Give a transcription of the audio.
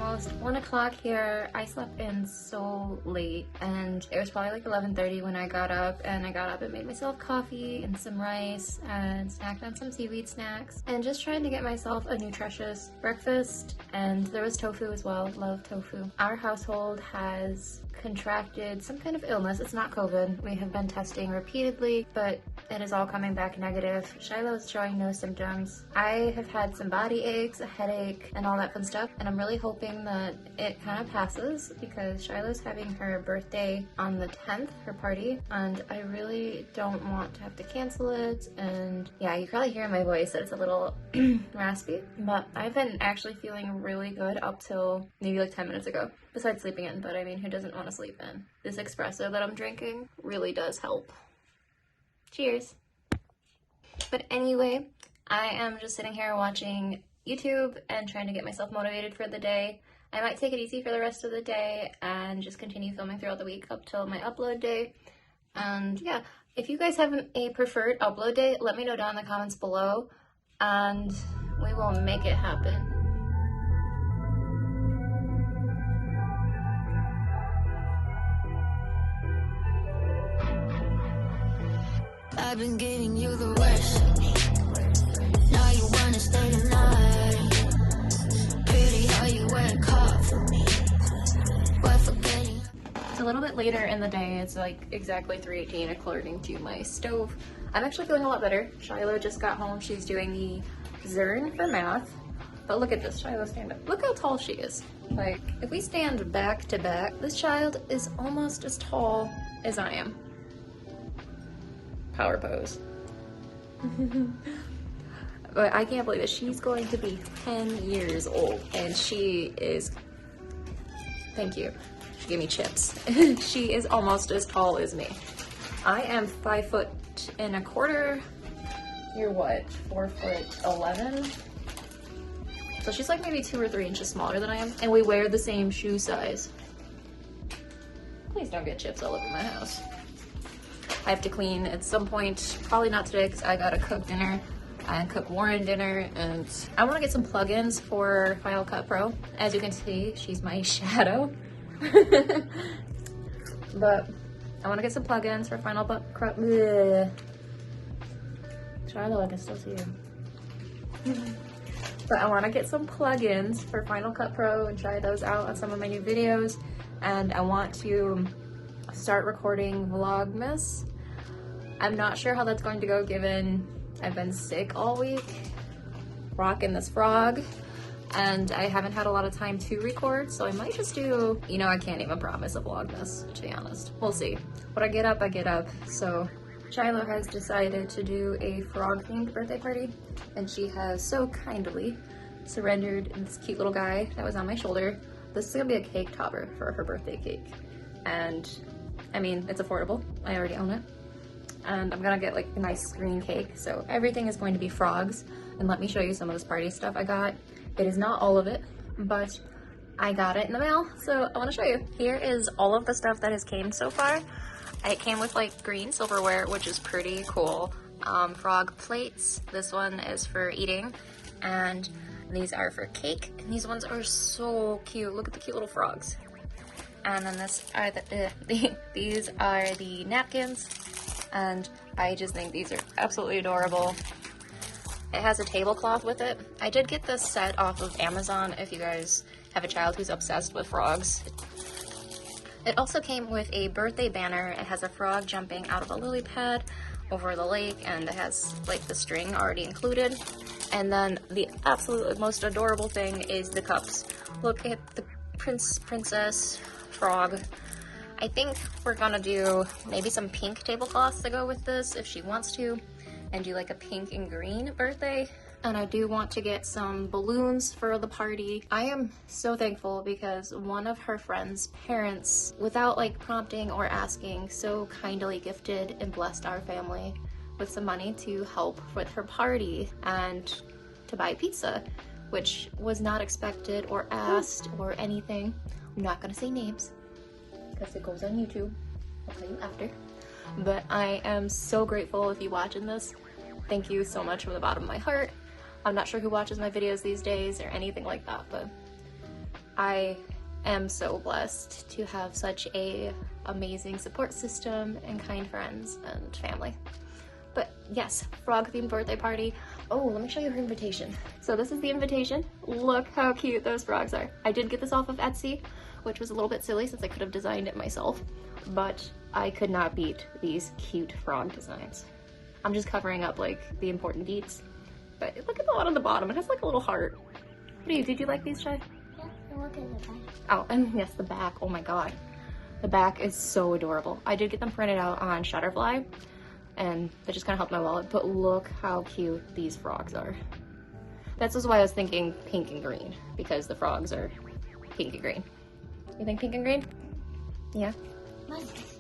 almost 1 o'clock here. I slept in so late and it was probably like 11:30 when I got up, and I got up and made myself coffee and some rice and snacked on some seaweed snacks and just trying to get myself a nutritious breakfast. And there was tofu as well. Love tofu. Our household has contracted some kind of illness. It's not COVID. We have been testing repeatedly, but it is all coming back negative. Shiloh's showing no symptoms. I have had some body aches, a headache, and all that fun stuff, and I'm really hoping that it kind of passes because Shiloh's having her birthday on the 10th, her party, and I really don't want to have to cancel it. And yeah, you probably hear in my voice that it's a little raspy, but I've been actually feeling really good up till maybe like 10 minutes ago. Besides sleeping in, but I mean, who doesn't want to sleep in? This espresso that I'm drinking really does help. Cheers. But anyway, I am just sitting here watching YouTube and trying to get myself motivated for the day. I might take it easy for the rest of the day and just continue filming throughout the week up till my upload day. And yeah, if you guys have a preferred upload day, let me know down in the comments below and we will make it happen. I've been giving you the worst of me. Now you wanna stay tonight. Pretty how you work hard for me. But forgetting. It's a little bit later in the day. It's like exactly 3:18 according to my stove. I'm actually feeling a lot better. Shiloh just got home. She's doing the Zern for math. But look at this, Shiloh, stand up. Look how tall she is. Like, if we stand back to back, this child is almost as tall as I am. Power pose. But I can't believe it. She's going to be 10 years old and she is, thank you, she gave me chips. She is almost as tall as me. I am 5'1". You're what, 4'11"? So she's like maybe 2 or 3 inches smaller than I am, and we wear the same shoe size. Please don't get chips all over my house. I have to clean at some point, probably not today because I gotta cook dinner and cook Warren dinner, and I want to get some plugins for Final Cut Pro. As you can see, she's my shadow. But I want to get some plugins for Final Cut Pro. Charlotte, I can still see you. But I want to get some plugins for Final Cut Pro and try those out on some of my new videos, and I want to start recording VLOGMAS. I'm not sure how that's going to go given I've been sick all week, rocking this frog, and I haven't had a lot of time to record, so I might just do, you know, I can't even promise a VLOGMAS, to be honest. We'll see. When I get up, I get up. So Shiloh has decided to do a frog-themed birthday party, and she has so kindly surrendered this cute little guy that was on my shoulder. This is gonna be a cake topper for her birthday cake, and I mean, it's affordable. I already own it. And I'm gonna get like a nice green cake. So everything is going to be frogs. And let me show you some of this party stuff I got. It is not all of it, but I got it in the mail. So I wanna show you. Here is all of the stuff that has came so far. It came with like green silverware, which is pretty cool. Frog plates. This one is for eating. And these are for cake. And these ones are so cute. Look at the cute little frogs. And then this are these are the napkins, and I just think these are absolutely adorable. It has a tablecloth with it. I did get this set off of Amazon if you guys have a child who's obsessed with frogs. It also came with a birthday banner. It has a frog jumping out of a lily pad over the lake, and it has like the string already included. And then the absolute most adorable thing is the cups. Look at the princess frog. I think we're gonna do maybe some pink tablecloths to go with this if she wants to, and do like a pink and green birthday. And I do want to get some balloons for the party. I am so thankful because one of her friend's parents, without like prompting or asking, so kindly gifted and blessed our family with some money to help with her party and to buy pizza, which was not expected or asked or anything. I'm not gonna say names because it goes on YouTube. I'll tell you after. But I am so grateful if you're watching this. Thank you so much from the bottom of my heart. I'm not sure who watches my videos these days or anything like that, but I am so blessed to have such a amazing support system and kind friends and family. But yes, frog themed birthday party. Oh, let me show you her invitation. So this is the invitation. Look how cute those frogs are. I did get this off of Etsy, which was a little bit silly since I could have designed it myself, but I could not beat these cute frog designs. I'm just covering up like the important deets, but look at the one on the bottom. It has like a little heart. What do you, did you like these, Chai? Yeah, and look at the back. Oh, and yes, the back. Oh my god. The back is so adorable. I did get them printed out on Shutterfly, and that just kind of helped my wallet, but look how cute these frogs are. That's just why I was thinking pink and green, because the frogs are pink and green. You think pink and green? Yeah? Nice.